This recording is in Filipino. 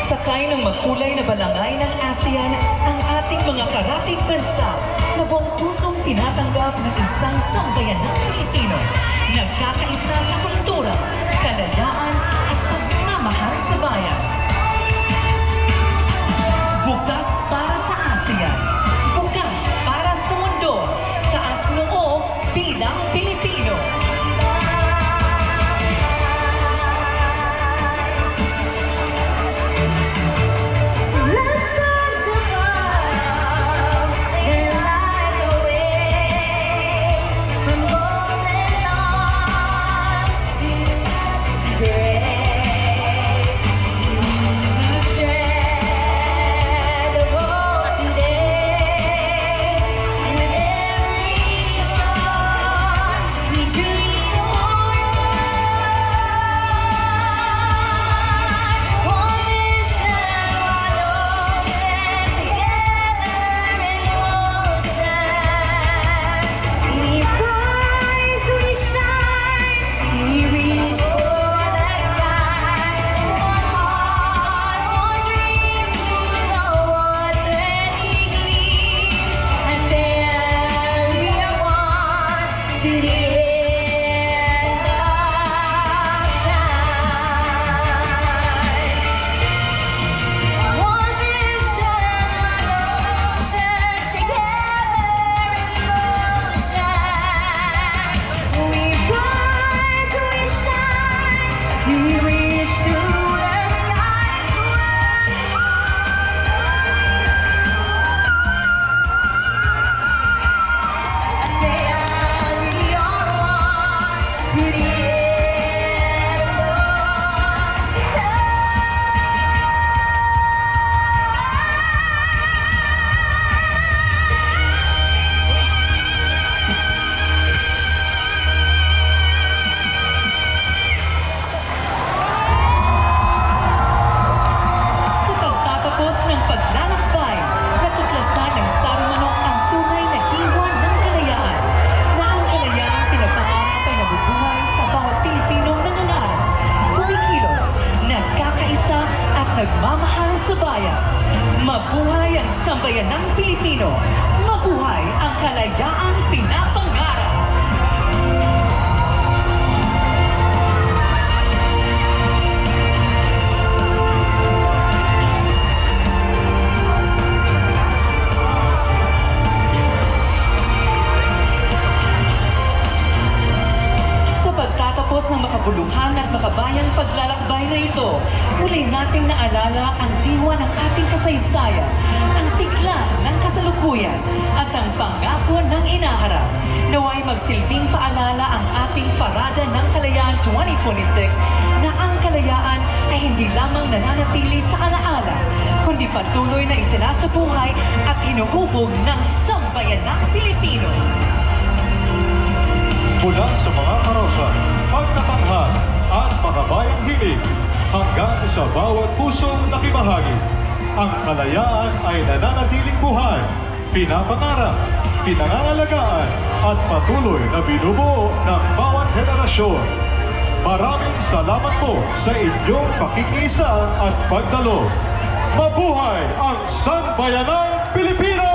Sakay ng makulay na balangay ng ASEAN ang ating mga karatig bansa na buong pusong tinatanggap ng isang sambayanang Pilipino. Nagkakaisa sa kultura, kalayaan at pagmamahal sa bayan. Bukas para sa ASEAN. Bukas para sa mundo. Taas noo bilang Pilipino. Nagmamahal sa bayan. Mabuhay ang sambayanang Pilipino. Mabuhay ang kalayaang pinapangarap. Sa pagtatapos ng makabuluhan at makabayang paglalakbay na ito, muli nating naalala ang diwa ng ating kasaysayan, ang sigla ng kasalukuyan, at ang pangako ng inaharap. Naway magsilbing paalala ang ating Parada ng Kalayaan 2026 na ang kalayaan ay hindi lamang nananatili sa alaala, kundi patuloy na isinasabuhay at hinuhubog ng sambayanang Pilipino. Mula sa mga karosa, pagkatanghal at makabayang himig, hanggang sa bawat pusong nakibahagi, ang kalayaan ay nananatiling buhay, pinapangarap, pinangangalagaan, at patuloy na binubuo ng bawat henerasyon. Maraming salamat po sa inyong pakikisa at pagdalo. Mabuhay ang Sambayanang Pilipino!